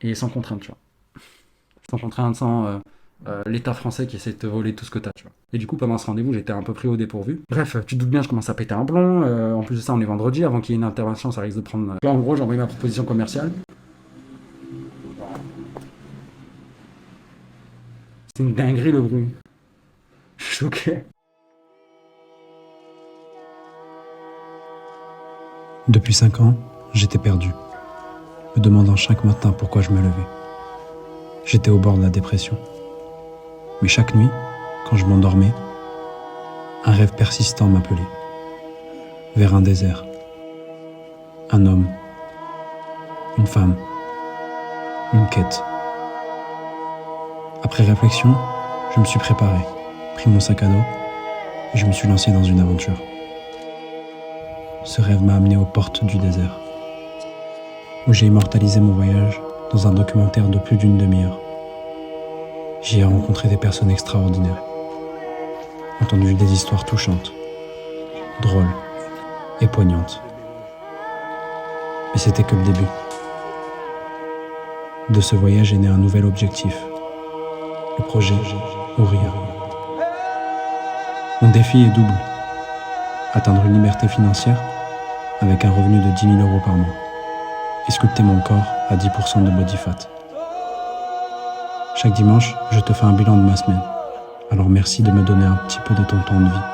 et sans contrainte, tu vois. Sans contrainte, sans l'État français qui essaie de te voler tout ce que t'as, tu vois. Et du coup, pendant ce rendez-vous, j'étais un peu pris au dépourvu. Bref, tu te doutes bien, je commence à péter un plomb. En plus de ça, on est vendredi, avant qu'il y ait une intervention, ça risque de prendre. Là, en gros, j'ai envoyé ma proposition commerciale. C'est une dinguerie le bruit. Je suis choqué. Depuis 5 ans, j'étais perdu, me demandant chaque matin pourquoi je me levais. J'étais au bord de la dépression. Mais chaque nuit, quand je m'endormais, un rêve persistant m'appelait, vers un désert. Un homme, une femme, une quête. Après réflexion, je me suis préparé, pris mon sac à dos et je me suis lancé dans une aventure. Ce rêve m'a amené aux portes du désert, où j'ai immortalisé mon voyage dans un documentaire de plus d'une demi-heure. J'y ai rencontré des personnes extraordinaires, entendu des histoires touchantes, drôles et poignantes. Mais c'était que le début. De ce voyage est né un nouvel objectif, le projet Ouria. Mon défi est double, atteindre une liberté financière avec un revenu de 10 000 euros par mois et sculpter mon corps à 10% de body fat. Chaque dimanche, je te fais un bilan de ma semaine. Alors merci de me donner un petit peu de ton temps de vie.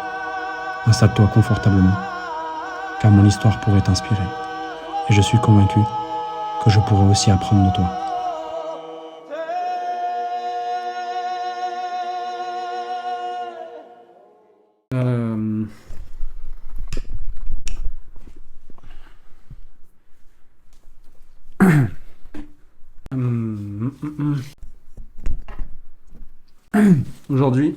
Installe-toi confortablement, car mon histoire pourrait t'inspirer. Et je suis convaincu que je pourrais aussi apprendre de toi. Euh... Aujourd'hui,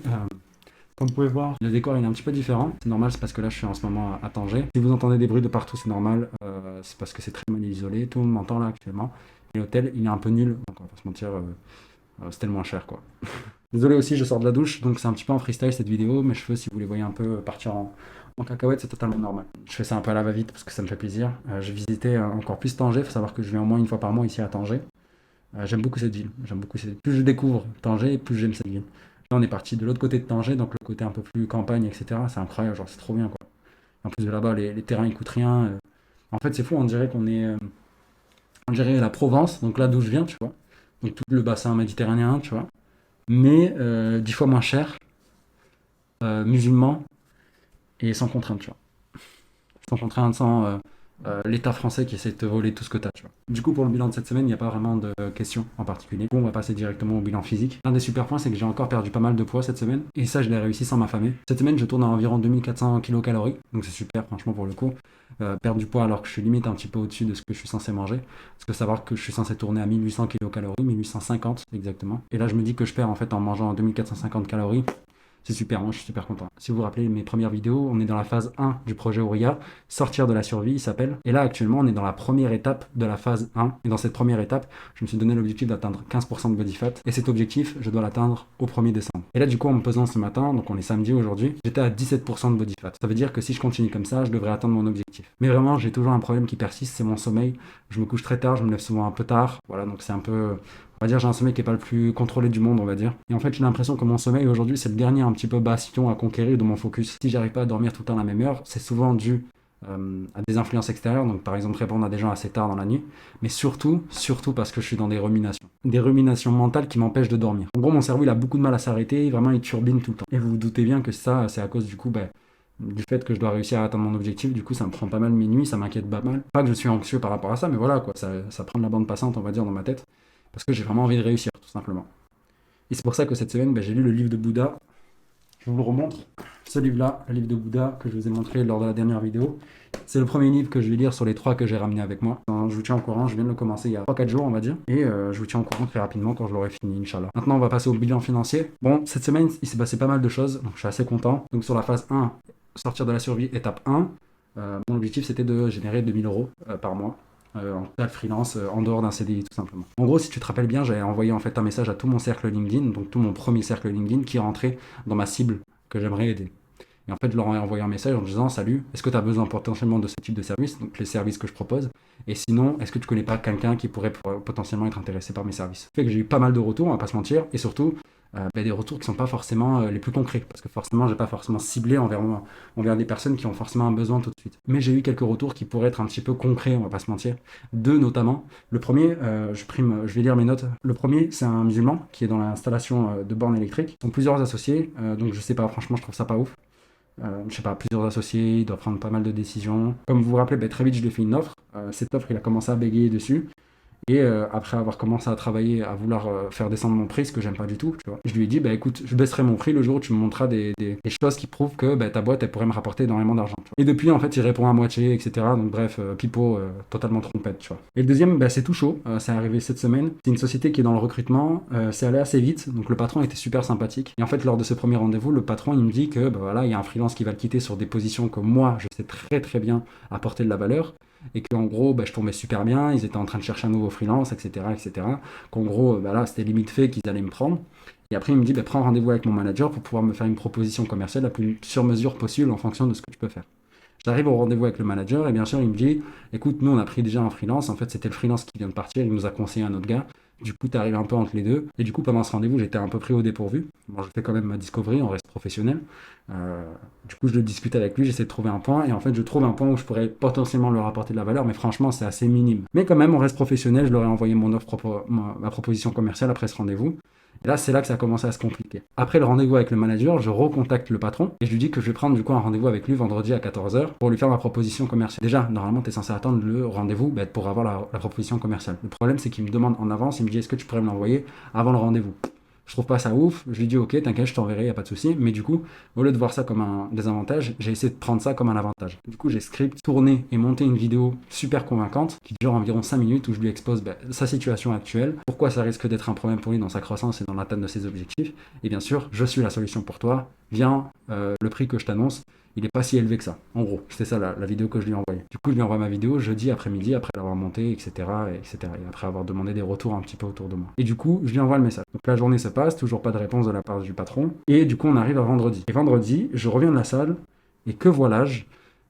comme vous pouvez voir, le décor il est un petit peu différent. C'est normal, c'est parce que là je suis en ce moment à Tanger. Si vous entendez des bruits de partout, c'est normal. C'est parce que c'est très mal isolé. Tout le monde m'entend là actuellement. Et l'hôtel, il est un peu nul. Donc on va pas se mentir, c'était le moins cher quoi. Désolé aussi, je sors de la douche, donc c'est un petit peu en freestyle cette vidéo. Mes cheveux, si vous les voyez un peu partir en cacahuète, c'est totalement normal. Je fais ça un peu à la va-vite parce que ça me fait plaisir. Je visitais encore plus Tanger. Il faut savoir que je viens au moins une fois par mois ici à Tanger. J'aime beaucoup cette ville. J'aime beaucoup cette... Plus je découvre Tanger, plus j'aime cette ville. Là, on est parti de l'autre côté de Tanger, donc le côté un peu plus campagne, etc. C'est incroyable, genre c'est trop bien quoi. En plus de là-bas, les terrains ils coûtent rien. En fait, c'est fou, on dirait qu'on est, on dirait la Provence, donc là d'où je viens, tu vois. Donc tout le bassin méditerranéen, tu vois. Mais 10 fois moins cher, musulman et sans contrainte, tu vois. Sans contrainte, sans l'État français qui essaie de te voler tout ce que tu as, tu vois. Du coup, pour le bilan de cette semaine, il n'y a pas vraiment de questions en particulier. On va passer directement au bilan physique. L'un des super points, c'est que j'ai encore perdu pas mal de poids cette semaine. Et ça, je l'ai réussi sans m'affamer. Cette semaine, je tourne à environ 2400 kcal. Donc c'est super, franchement, pour le coup. Perdre du poids alors que je suis limite un petit peu au-dessus de ce que je suis censé manger. Parce que savoir que je suis censé tourner à 1800 kcal, 1850 exactement. Et là, je me dis que je perds en fait en mangeant 2450 calories. C'est super, moi je suis super content. Si vous vous rappelez mes premières vidéos, on est dans la phase 1 du projet Ouria, sortir de la survie, il s'appelle. Et là actuellement, on est dans la première étape de la phase 1. Et dans cette première étape, je me suis donné l'objectif d'atteindre 15% de body fat. Et cet objectif, je dois l'atteindre au 1er décembre. Et là du coup, en me pesant ce matin, donc on est samedi aujourd'hui, j'étais à 17% de body fat. Ça veut dire que si je continue comme ça, je devrais atteindre mon objectif. Mais vraiment, j'ai toujours un problème qui persiste, c'est mon sommeil. Je me couche très tard, je me lève souvent un peu tard. Voilà, donc c'est un peu... On va dire j'ai un sommeil qui n'est pas le plus contrôlé du monde, on va dire. Et en fait, j'ai l'impression que mon sommeil aujourd'hui, c'est le dernier un petit peu bastion à conquérir de mon focus. Si j'arrive pas à dormir tout le temps à la même heure, c'est souvent dû à des influences extérieures, donc par exemple répondre à des gens assez tard dans la nuit, mais surtout parce que je suis dans des ruminations. Des ruminations mentales qui m'empêchent de dormir. En gros, mon cerveau, il a beaucoup de mal à s'arrêter, vraiment, il turbine tout le temps. Et vous vous doutez bien que ça, c'est à cause du coup, du fait que je dois réussir à atteindre mon objectif, du coup ça me prend pas mal mes nuits, ça m'inquiète pas mal. Pas que je suis anxieux par rapport à ça, mais voilà quoi, ça prend de la bande passante on va dire dans ma tête, parce que j'ai vraiment envie de réussir tout simplement. Et c'est pour ça que cette semaine, j'ai lu le livre de Bouddha. Je vous le remontre. Ce livre-là, le livre de Bouddha que je vous ai montré lors de la dernière vidéo. C'est le premier livre que je vais lire sur les 3 que j'ai ramenés avec moi. Je vous tiens au courant, je viens de le commencer il y a 3-4 jours on va dire. Et je vous tiens au courant très rapidement quand je l'aurai fini, Inch'Allah. Maintenant on va passer au bilan financier. Bon, cette semaine il s'est passé pas mal de choses, donc je suis assez content. Donc sur la phase 1, sortir de la survie, étape 1, mon objectif c'était de générer 2000 euros par mois. En total freelance, en dehors d'un CDI tout simplement. En gros, si tu te rappelles bien, j'avais envoyé en fait un message à tout mon cercle LinkedIn, donc tout mon premier cercle LinkedIn qui rentrait dans ma cible que j'aimerais aider. Et en fait, je leur ai envoyé un message en disant salut, est-ce que tu as besoin potentiellement de ce type de service, donc les services que je propose, et sinon, est-ce que tu connais pas quelqu'un qui pourrait potentiellement être intéressé par mes services? Fait que j'ai eu pas mal de retours, on va pas se mentir, et surtout des retours qui sont pas forcément les plus concrets, parce que forcément, j'ai pas forcément ciblé envers des personnes qui ont forcément un besoin tout de suite. Mais j'ai eu quelques retours qui pourraient être un petit peu concrets, on va pas se mentir. Deux notamment. Le premier, je vais lire mes notes. Le premier, c'est un musulman qui est dans l'installation de bornes électriques. Ils sont plusieurs associés, donc je sais pas, franchement, je trouve ça pas ouf. Je sais pas, plusieurs associés, il doit prendre pas mal de décisions. Comme vous vous rappelez, très vite, je lui ai fait une offre. Cette offre, il a commencé à bégayer dessus. Et après avoir commencé à travailler, à vouloir faire descendre mon prix, ce que j'aime pas du tout, tu vois. Je lui ai dit, écoute, je baisserai mon prix le jour où tu me montreras des choses qui prouvent que ta boîte, elle pourrait me rapporter énormément d'argent. Tu vois. Et depuis, en fait, il répond à moitié, etc. Donc bref, pipeau, totalement trompette, tu vois. Et le deuxième, c'est tout chaud, c'est arrivé cette semaine. C'est une société qui est dans le recrutement, c'est allé assez vite, donc le patron était super sympathique. Et en fait, lors de ce premier rendez-vous, le patron, il me dit que, voilà, il y a un freelance qui va le quitter sur des positions que moi, je sais très très bien apporter de la valeur. Et qu'en gros, je tombais super bien, ils étaient en train de chercher un nouveau freelance, etc. etc. Qu'en gros, là, c'était limite fait qu'ils allaient me prendre. Et après, il me dit, prends rendez-vous avec mon manager pour pouvoir me faire une proposition commerciale la plus sur mesure possible en fonction de ce que tu peux faire. J'arrive au rendez-vous avec le manager et bien sûr, il me dit, écoute, nous, on a pris déjà un freelance. En fait, c'était le freelance qui vient de partir, il nous a conseillé un autre gars. Du coup, tu arrives un peu entre les deux. Et du coup, pendant ce rendez-vous, j'étais un peu pris au dépourvu. Bon, je fais quand même ma discovery, on reste professionnel. Du coup, je discute avec lui, j'essaie de trouver un point. Et en fait, je trouve un point où je pourrais potentiellement leur apporter de la valeur. Mais franchement, c'est assez minime. Mais quand même, on reste professionnel. Je leur ai envoyé ma proposition commerciale après ce rendez-vous. Et là, c'est là que ça a commencé à se compliquer. Après le rendez-vous avec le manager, je recontacte le patron et je lui dis que je vais prendre du coup un rendez-vous avec lui vendredi à 14h pour lui faire ma proposition commerciale. Déjà, normalement, tu es censé attendre le rendez-vous pour avoir la proposition commerciale. Le problème, c'est qu'il me demande en avance, il me dit est-ce que tu pourrais me l'envoyer avant le rendez-vous? Je trouve pas ça ouf, je lui dis ok, t'inquiète, je t'enverrai, y a pas de souci. Mais du coup, au lieu de voir ça comme un désavantage, j'ai essayé de prendre ça comme un avantage. Du coup, j'ai script, tourné et monté une vidéo super convaincante qui dure environ 5 minutes où je lui expose sa situation actuelle, pourquoi ça risque d'être un problème pour lui dans sa croissance et dans l'atteinte de ses objectifs. Et bien sûr, je suis la solution pour toi. Viens, le prix que je t'annonce, il n'est pas si élevé que ça. En gros, c'était ça la vidéo que je lui ai envoyée. Du coup, je lui envoie ma vidéo jeudi après-midi, après l'avoir montée, etc., etc. Et après avoir demandé des retours un petit peu autour de moi. Et du coup, je lui envoie le message. Donc la journée se passe, toujours pas de réponse de la part du patron. Et du coup, on arrive à vendredi. Et vendredi, je reviens de la salle, et que voilà-je?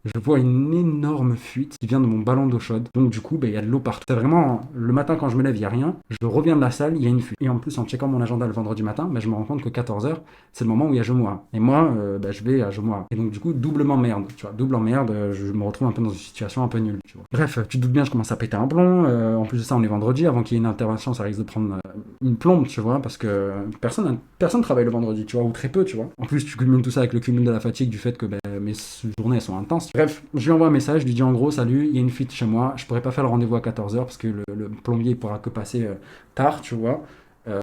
Je vois une énorme fuite qui vient de mon ballon d'eau chaude. Donc du coup, il y a de l'eau partout. C'est vraiment, le matin quand je me lève, il n'y a rien. Je reviens de la salle, il y a une fuite. Et en plus, en checkant mon agenda le vendredi matin, je me rends compte que 14h, c'est le moment où il y a Jomoa. Et moi, je vais à Jomoa. Et donc du coup, doublement merde. Tu vois, double merde, je me retrouve un peu dans une situation un peu nulle. Tu vois. Bref, tu te doutes bien, je commence à péter un plomb. En plus de ça, on est vendredi. Avant qu'il y ait une intervention, ça risque de prendre une plombe, tu vois, parce que personne travaille le vendredi, tu vois, ou très peu, tu vois. En plus, tu cumules tout ça avec le cumul de la fatigue, du fait que mes journées elles sont intenses. Bref, je lui envoie un message, je lui dis en gros, salut, il y a une fuite chez moi, je pourrais pas faire le rendez-vous à 14h parce que le plombier il pourra que passer tard, tu vois.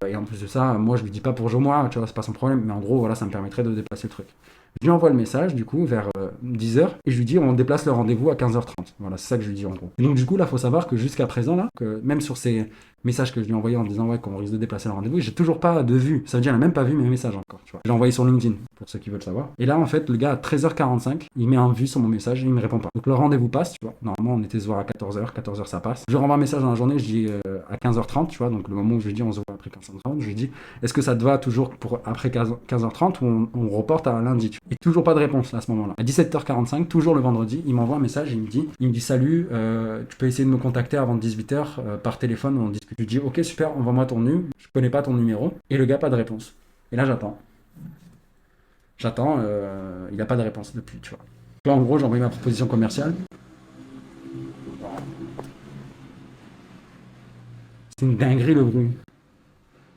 Et en plus de ça, moi je lui dis pas pour moi, tu vois, c'est pas son problème, mais en gros, voilà, ça me permettrait de déplacer le truc. Je lui envoie le message, du coup, vers 10h, et je lui dis, on déplace le rendez-vous à 15h30. Voilà, c'est ça que je lui dis en gros. Et donc, du coup, là, il faut savoir que jusqu'à présent, là, que même sur ces messages que je lui ai envoyés en disant, ouais, qu'on risque de déplacer le rendez-vous, j'ai toujours pas de vue. Ça veut dire, elle a même pas vu mes messages encore, tu vois. Je l'ai envoyé sur LinkedIn, pour ceux qui veulent savoir. Et là, en fait, le gars, à 13h45, il met un vue sur mon message et il me répond pas. Donc, le rendez-vous passe, tu vois. Normalement, on était se voir à 14h, 14h, ça passe. Je renvoie un message dans la journée, je dis à 15h30, tu vois, donc le moment où je lui dis, on se voit après 15h30, je lui dis, est-ce que ça te va toujours pour après 15h30 ou on reporte à lundi, tu vois. Et toujours pas de réponse à ce moment-là. À 17h45, toujours le vendredi, il m'envoie un message, il me dit salut, tu peux essayer de me contacter avant 18h par téléphone, on discute. Je lui dis ok super, envoie-moi ton nu, je connais pas ton numéro. Et le gars, pas de réponse. Et là j'attends. Il a pas de réponse depuis, tu vois. Là en gros, j'ai envoyé ma proposition commerciale. C'est une dinguerie le bruit.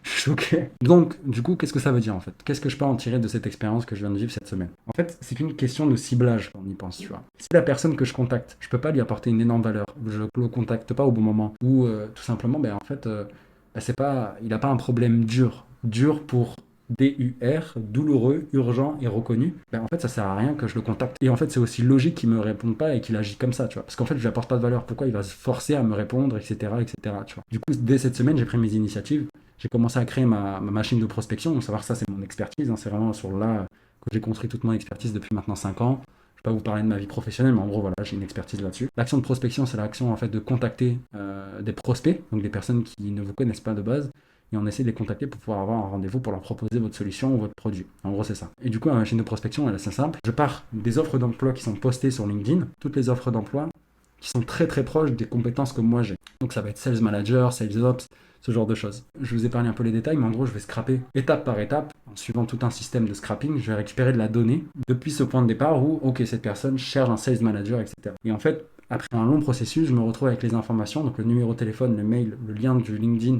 Choqué. Donc, du coup, qu'est-ce que ça veut dire en fait? Qu'est-ce que je peux en tirer de cette expérience que je viens de vivre cette semaine? En fait, c'est une question de ciblage quand on y pense, tu vois. Si la personne que je contacte, je peux pas lui apporter une énorme valeur, je le contacte pas au bon moment, ou tout simplement, en fait, c'est pas, il a pas un problème dur pour DUR, douloureux, urgent et reconnu, en fait ça sert à rien que je le contacte. Et en fait c'est aussi logique qu'il me réponde pas et qu'il agit comme ça, tu vois. Parce qu'en fait je lui apporte pas de valeur. Pourquoi il va se forcer à me répondre, etc., tu vois. Du coup, dès cette semaine, j'ai pris mes initiatives. J'ai commencé à créer ma machine de prospection. Donc savoir ça, c'est mon expertise. C'est vraiment sur là que j'ai construit toute mon expertise depuis maintenant 5 ans. Je vais pas vous parler de ma vie professionnelle, mais en gros, voilà, j'ai une expertise là-dessus. L'action de prospection, c'est l'action en fait de contacter des prospects, donc des personnes qui ne vous connaissent pas de base, et on essaie de les contacter pour pouvoir avoir un rendez-vous pour leur proposer votre solution ou votre produit. En gros, c'est ça. Et du coup, chez nos prospections, elle est assez simple. Je pars des offres d'emploi qui sont postées sur LinkedIn, toutes les offres d'emploi qui sont très très proches des compétences que moi j'ai. Donc ça va être Sales Manager, Sales Ops, ce genre de choses. Je vous ai parlé un peu les détails, mais en gros, je vais scraper étape par étape, en suivant tout un système de scrapping, je vais récupérer de la donnée depuis ce point de départ où, ok, cette personne cherche un Sales Manager, etc. Et en fait, après un long processus, je me retrouve avec les informations, donc le numéro de téléphone, le mail, le lien du LinkedIn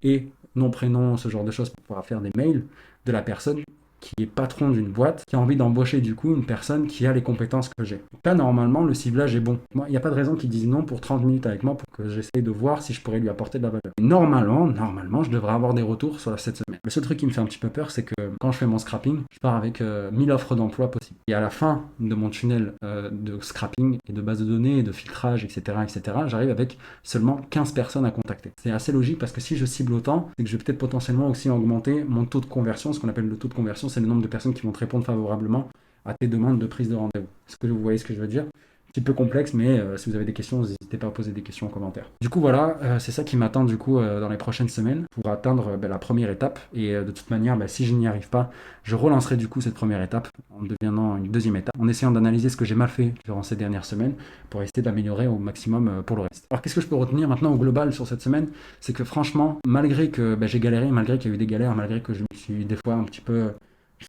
et nom, prénom, ce genre de choses pour pouvoir faire des mails de la personne qui est patron d'une boîte, qui a envie d'embaucher du coup une personne qui a les compétences que j'ai. Donc là, normalement, le ciblage est bon. Moi, il n'y a pas de raison qu'ils disent non pour 30 minutes avec moi pour que j'essaye de voir si je pourrais lui apporter de la valeur. Et normalement, je devrais avoir des retours sur cette semaine. Le seul truc qui me fait un petit peu peur, c'est que quand je fais mon scrapping, je pars avec 1000 offres d'emploi possibles. Et à la fin de mon tunnel de scrapping et de base de données et de filtrage, etc., j'arrive avec seulement 15 personnes à contacter. C'est assez logique parce que si je cible autant, c'est que je vais peut-être potentiellement aussi augmenter mon taux de conversion. Ce qu'on appelle le taux de conversion, c'est le nombre de personnes qui vont te répondre favorablement à tes demandes de prise de rendez-vous. Est-ce que vous voyez ce que je veux dire? Un petit peu complexe, mais si vous avez des questions, n'hésitez pas à poser des questions en commentaire. Du coup, voilà, c'est ça qui m'attend du coup dans les prochaines semaines pour atteindre la première étape. Et de toute manière, si je n'y arrive pas, je relancerai du coup cette première étape en devenant une deuxième étape, en essayant d'analyser ce que j'ai mal fait durant ces dernières semaines pour essayer d'améliorer au maximum pour le reste. Alors, qu'est-ce que je peux retenir maintenant au global sur cette semaine? C'est que franchement, malgré que j'ai galéré, malgré qu'il y a eu des galères, malgré que je me suis des fois un petit peu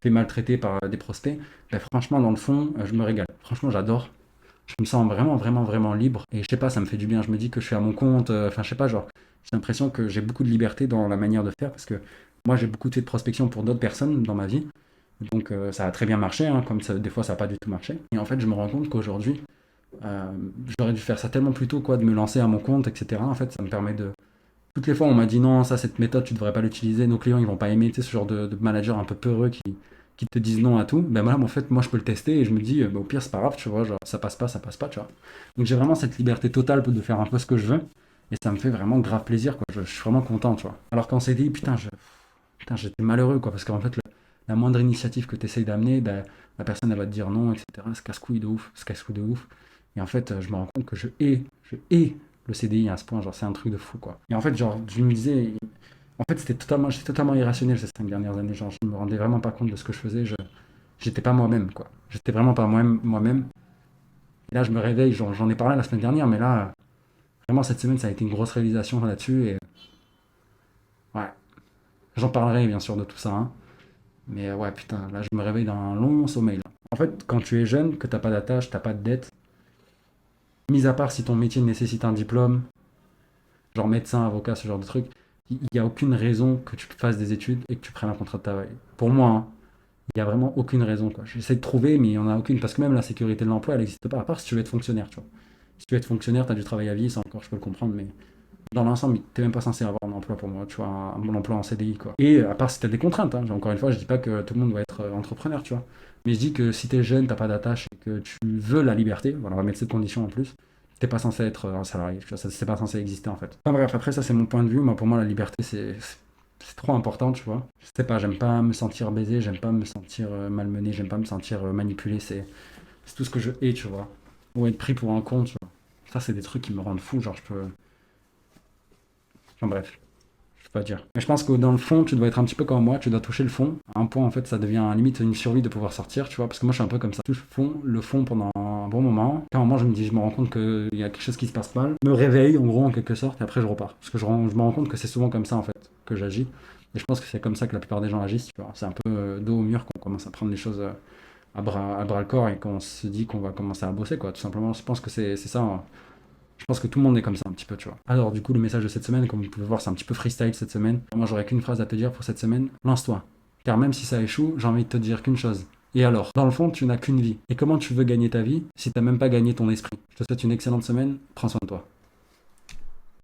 fait maltraiter par des prospects, franchement, dans le fond, je me régale. Franchement, j'adore. Je me sens vraiment libre. Et je sais pas, ça me fait du bien. Je me dis que je suis à mon compte. Enfin, je sais pas, genre, j'ai l'impression que j'ai beaucoup de liberté dans la manière de faire parce que moi, j'ai beaucoup fait de prospection pour d'autres personnes dans ma vie. Donc, ça a très bien marché, hein, comme ça, des fois, ça n'a pas du tout marché. Et en fait, je me rends compte qu'aujourd'hui, j'aurais dû faire ça tellement plus tôt, quoi, de me lancer à mon compte, etc. En fait, ça me permet de. Toutes les fois, on m'a dit non, ça, cette méthode, tu devrais pas l'utiliser. Nos clients, ils vont pas aimer, tu sais, ce genre de manager un peu peureux qui te disent non à tout. Ben voilà, en fait, moi, je peux le tester et je me dis, au pire, c'est pas grave, tu vois, genre, ça passe pas, tu vois. Donc, j'ai vraiment cette liberté totale de faire un peu ce que je veux et ça me fait vraiment grave plaisir, quoi. Je suis vraiment content, tu vois. Alors qu'en CDI, putain, j'étais malheureux, quoi, parce qu'en fait, la moindre initiative que tu essayes d'amener, la personne, elle va te dire non, etc. C'est casse-couille de ouf, c'est casse-couille de ouf. Et en fait, je me rends compte que je hais le CDI à ce point, genre, c'est un truc de fou, quoi. Et en fait, genre, je me disais, en fait, j'étais totalement irrationnel ces 5 dernières années. Genre, je me rendais vraiment pas compte de ce que je faisais. J'étais pas moi-même, quoi. J'étais vraiment pas moi-même. Et là, je me réveille. J'en ai parlé la semaine dernière, mais là, vraiment, cette semaine, ça a été une grosse réalisation là-dessus. Et ouais, j'en parlerai bien sûr de tout ça, hein. Mais ouais, putain, là, je me réveille dans un long sommeil, là. En fait, quand tu es jeune, que t'as pas d'attache, t'as pas de dette, mis à part si ton métier nécessite un diplôme, genre médecin, avocat, ce genre de truc, il n'y a aucune raison que tu fasses des études et que tu prennes un contrat de travail. Pour moi, hein, il n'y a vraiment aucune raison, quoi. J'essaie de trouver, mais il n'y en a aucune. Parce que même la sécurité de l'emploi, elle n'existe pas. À part si tu veux être fonctionnaire, tu vois. Si tu veux être fonctionnaire, tu as du travail à vie, ça encore, je peux le comprendre, mais dans l'ensemble, tu n'es même pas censé avoir un emploi pour moi, tu vois, un bon emploi en CDI, quoi. Et à part si tu as des contraintes, hein. Encore une fois, je dis pas que tout le monde doit être entrepreneur, tu vois. Mais je dis que si tu es jeune, tu n'as pas d'attache et que tu veux la liberté, voilà, on va mettre cette condition en plus, t'es pas censé être un salarié, tu vois, c'est pas censé exister en fait. Enfin bref, après ça c'est mon point de vue, moi pour moi la liberté c'est trop important, tu vois. Je sais pas, j'aime pas me sentir baisé, j'aime pas me sentir malmené, j'aime pas me sentir manipulé, c'est tout ce que je hais, tu vois. Ou être pris pour un con, tu vois. Ça c'est des trucs qui me rendent fou, genre je peux. Enfin bref, je peux pas dire. Mais je pense que dans le fond, tu dois être un petit peu comme moi, tu dois toucher le fond. À un point en fait, ça devient limite une survie de pouvoir sortir, tu vois, parce que moi je suis un peu comme ça. Je touche le fond pendant un bon moment. À un moment, je me rends compte qu'il y a quelque chose qui se passe mal. Je me réveille en gros en quelque sorte, et après je repars. Parce que je me rends compte que c'est souvent comme ça en fait que j'agis. Et je pense que c'est comme ça que la plupart des gens agissent, tu vois. C'est un peu dos au mur qu'on commence à prendre les choses à bras le corps et qu'on se dit qu'on va commencer à bosser, quoi. Tout simplement, je pense que c'est ça, hein. Je pense que tout le monde est comme ça un petit peu, tu vois. Alors du coup, le message de cette semaine, comme vous pouvez voir, c'est un petit peu freestyle cette semaine. Moi, j'aurais qu'une phrase à te dire pour cette semaine. Lance-toi. Car même si ça échoue, j'ai envie de te dire qu'une chose. Et alors, dans le fond, tu n'as qu'une vie. Et comment tu veux gagner ta vie si t'as même pas gagné ton esprit? Je te souhaite une excellente semaine. Prends soin de toi.